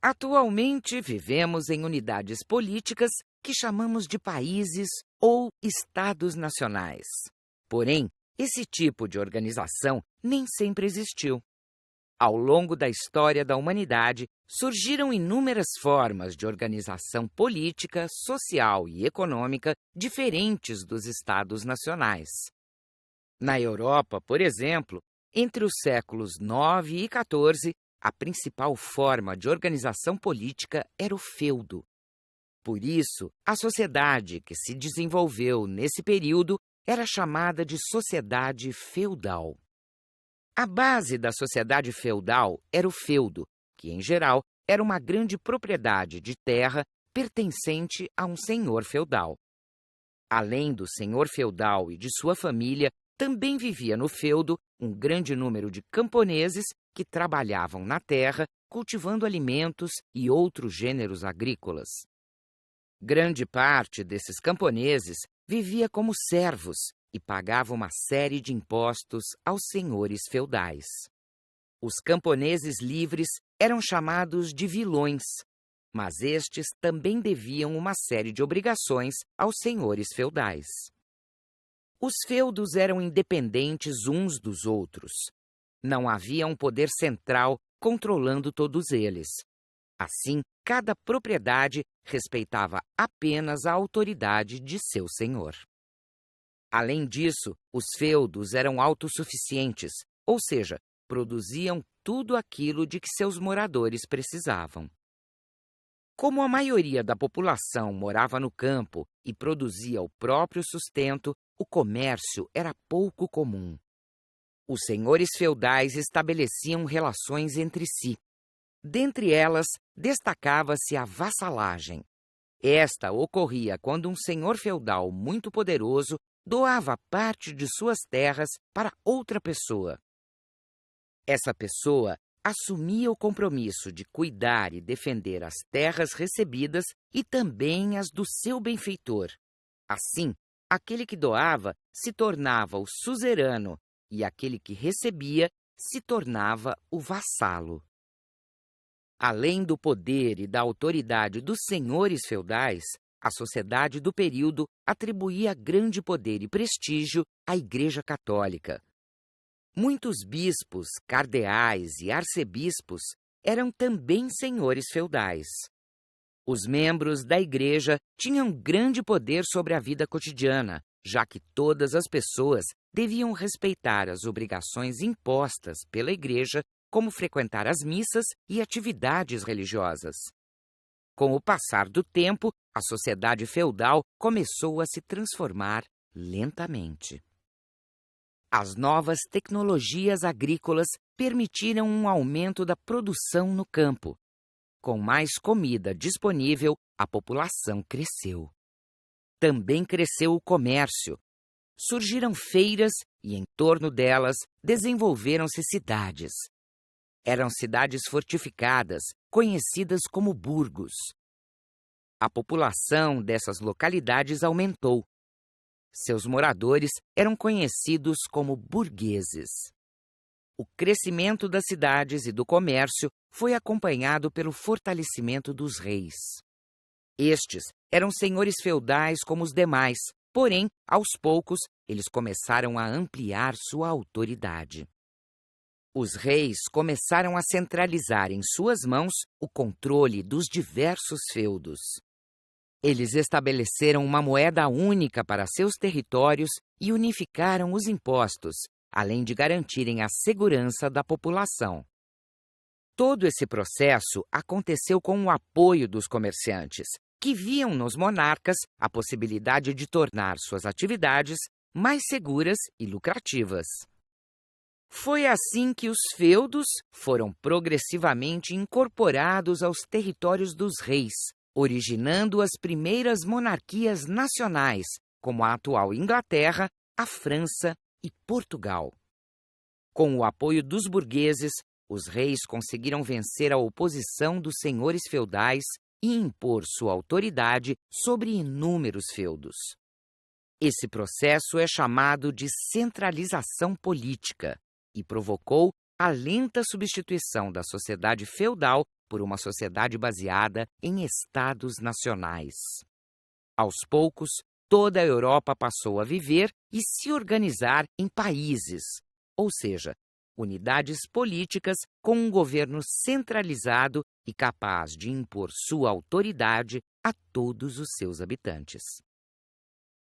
Atualmente, vivemos em unidades políticas que chamamos de países ou estados nacionais. Porém, esse tipo de organização nem sempre existiu. Ao longo da história da humanidade, surgiram inúmeras formas de organização política, social e econômica diferentes dos estados nacionais. Na Europa, por exemplo, entre os séculos IX e XIV, a principal forma de organização política era o feudo. Por isso, a sociedade que se desenvolveu nesse período era chamada de sociedade feudal. A base da sociedade feudal era o feudo, que, em geral, era uma grande propriedade de terra pertencente a um senhor feudal. Além do senhor feudal e de sua família, também vivia no feudo um grande número de camponeses que trabalhavam na terra, cultivando alimentos e outros gêneros agrícolas. Grande parte desses camponeses vivia como servos e pagava uma série de impostos aos senhores feudais. Os camponeses livres eram chamados de vilões, mas estes também deviam uma série de obrigações aos senhores feudais. Os feudos eram independentes uns dos outros. Não havia um poder central controlando todos eles. Assim, cada propriedade respeitava apenas a autoridade de seu senhor. Além disso, os feudos eram autossuficientes, ou seja, produziam tudo aquilo de que seus moradores precisavam. Como a maioria da população morava no campo e produzia o próprio sustento, o comércio era pouco comum. Os senhores feudais estabeleciam relações entre si. Dentre elas, destacava-se a vassalagem. Esta ocorria quando um senhor feudal muito poderoso doava parte de suas terras para outra pessoa. Essa pessoa assumia o compromisso de cuidar e defender as terras recebidas e também as do seu benfeitor. Assim, aquele que doava se tornava o suzerano e aquele que recebia se tornava o vassalo. Além do poder e da autoridade dos senhores feudais, a sociedade do período atribuía grande poder e prestígio à Igreja Católica. Muitos bispos, cardeais e arcebispos eram também senhores feudais. Os membros da Igreja tinham grande poder sobre a vida cotidiana, já que todas as pessoas deviam respeitar as obrigações impostas pela Igreja, como frequentar as missas e atividades religiosas. Com o passar do tempo, a sociedade feudal começou a se transformar lentamente. As novas tecnologias agrícolas permitiram um aumento da produção no campo. Com mais comida disponível, a população cresceu. Também cresceu o comércio. Surgiram feiras e, em torno delas, desenvolveram-se cidades. Eram cidades fortificadas, conhecidas como burgos. A população dessas localidades aumentou. Seus moradores eram conhecidos como burgueses. O crescimento das cidades e do comércio foi acompanhado pelo fortalecimento dos reis. Estes eram senhores feudais como os demais, porém, aos poucos, eles começaram a ampliar sua autoridade. Os reis começaram a centralizar em suas mãos o controle dos diversos feudos. Eles estabeleceram uma moeda única para seus territórios e unificaram os impostos, além de garantirem a segurança da população. Todo esse processo aconteceu com o apoio dos comerciantes, que viam nos monarcas a possibilidade de tornar suas atividades mais seguras e lucrativas. Foi assim que os feudos foram progressivamente incorporados aos territórios dos reis, originando as primeiras monarquias nacionais, como a atual Inglaterra, a França e Portugal. Com o apoio dos burgueses, os reis conseguiram vencer a oposição dos senhores feudais e impor sua autoridade sobre inúmeros feudos. Esse processo é chamado de centralização política e provocou a lenta substituição da sociedade feudal por uma sociedade baseada em estados nacionais. Aos poucos, toda a Europa passou a viver e se organizar em países, ou seja, unidades políticas com um governo centralizado e capaz de impor sua autoridade a todos os seus habitantes.